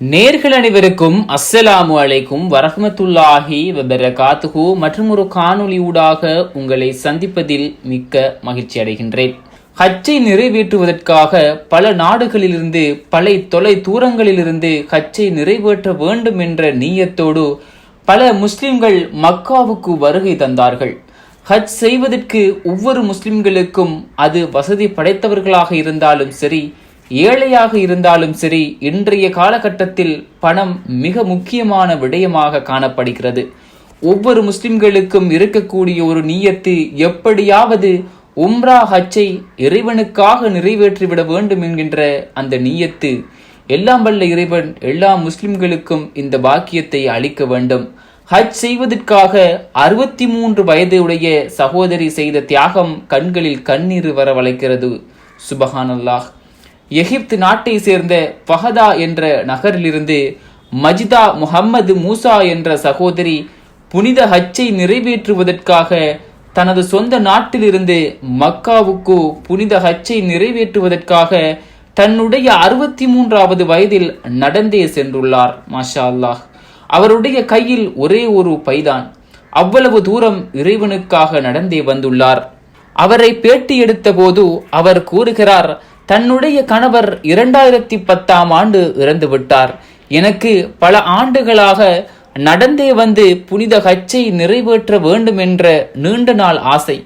நேர்கள் அனைவருக்கும் அஸ்ஸலாமு அலைக்கும் வரஹ்மத்துல்லாஹி வபரகாத்துஹு மற்றும் ஒரு காணொளி ஊடாக உங்களை சந்திப்பதில் மிக்க மகிழ்ச்சி அடைகின்றேன். ஹஜ்ஜை நிறைவேற்றுவதற்காக பல நாடுகளிலிருந்து பல தொலை தூரங்களிலிருந்து ஹஜ்ஜை நிறைவேற்ற வேண்டும் என்ற நீயத்தோடு பல முஸ்லிம்கள் மக்காவுக்கு வருகை தந்தார்கள். ஹஜ் செய்வதற்கு ஒவ்வொரு முஸ்லிம்களுக்கும் அது வசதி படைத்தவர்களாக இருந்தாலும் சரி, ஏழையாக இருந்தாலும் சரி, இன்றைய காலகட்டத்தில் பணம் மிக முக்கியமான விடயமாக காணப்படுகிறது. ஒவ்வொரு முஸ்லிம்களுக்கும் இருக்கக்கூடிய ஒரு நீயத்து, எப்படியாவது உம்ரா ஹஜ்ஜை இறைவனுக்காக நிறைவேற்றிவிட வேண்டும் என்கின்ற அந்த நீயத்து. எல்லாம் வல்ல இறைவன் எல்லா முஸ்லிம்களுக்கும் இந்த பாக்கியத்தை அளிக்க வேண்டும். ஹஜ் செய்வதற்காக 63 வயது உடைய சகோதரி செய்த தியாகம் கண்களில் கண்ணீர் வரவழைக்கிறது. சுபஹானல்லாஹ். எகிப்து நாட்டை சேர்ந்த ஃபஹதா என்ற நகரிலிருந்து மஜிதா முஹம்மது மூசா என்ற சகோதரி புனித ஹஜ்ஜை நிறைவேற்றுவதற்காக தனது சொந்த நாட்டிலிருந்து மக்காவுக்கு புனித ஹஜ்ஜை நிறைவேற்றுவதற்காக தன்னுடைய 63வது வயதில் நடந்தே சென்றுள்ளார். மாஷா அல்லாஹ். அவருடைய கையில் ஒரே ஒரு பைதான். அவ்வளவு தூரம் இறைவனுக்காக நடந்தே வந்துள்ளார். அவரை பேட்டி எடுத்த போது அவர் கூறுகிறார், தன்னுடைய கணவர் 2010ஆம் ஆண்டு இறந்து விட்டார். எனக்கு பல ஆண்டுகளாக நடந்தே வந்து புனித ஹஜ்ஜை நிறைவேற்ற வேண்டும் என்ற நீண்ட நாள் ஆசை.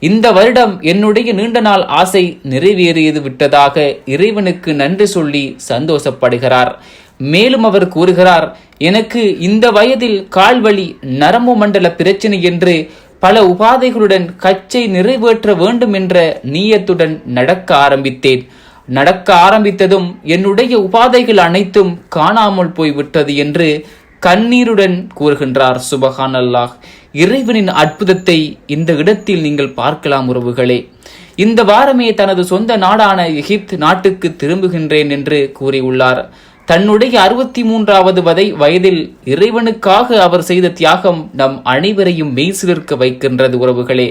இந்த வருடம் என்னுடைய நீண்ட நாள் ஆசை நிறைவேறியது விட்டதாக இறைவனுக்கு நன்றி சொல்லி சந்தோஷப்படுகிறார். மேலும் அவர் கூறுகிறார், எனக்கு இந்த வயதில் கால்வலி, நரம்பு மண்டல பிரச்சனை என்று பல உபாதைகளுடன் ஹஜ்ஜை நிறைவேற்ற வேண்டும் என்ற நீயத்துடன் நடக்க ஆரம்பித்ததும் என்னுடைய உபாதைகள் அனைத்தும் காணாமல் போய்விட்டது என்று கண்ணீருடன் கூறுகின்றார். சுபஹானல்லாஹ். இறைவனின் அற்புதத்தை இந்த இடத்தில் நீங்கள் பார்க்கலாம் உறவுகளே. இந்த வாரமே தனது சொந்த நாடான எகிப்து நாட்டுக்கு திரும்புகின்றேன் என்று கூறியுள்ளார். தன்னுடைய 63வது வயதில் இறைவனுக்காக அவர் செய்த தியாகம் நம் அனைவரையும் மெய்சிலிர்க்க வைக்கின்றது உறவுகளே.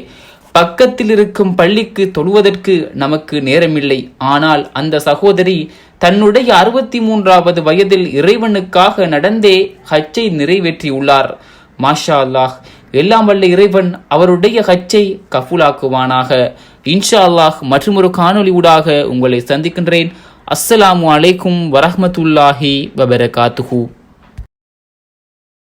பக்கத்தில் இருக்கும் பள்ளிக்கு தொழுவதற்கு நமக்கு நேரமில்லை. ஆனால் அந்த சகோதரி தன்னுடைய 63வது வயதில் இறைவனுக்காக நடந்தே ஹஜ்ஜை நிறைவேற்றியுள்ளார். மாஷா அல்லாஹ். எல்லாம் வல்ல இறைவன் அவருடைய ஹஜ்ஜை கஃபூலாக்குவானாக. இன்ஷா அல்லாஹ். மற்றும் ஒரு காணொளி ஊடாக உங்களை சந்திக்கின்றேன். அஸ்ஸலாமு அலைக்கும் வரஹ்மத்துல்லாஹி வபரகாத்துஹு.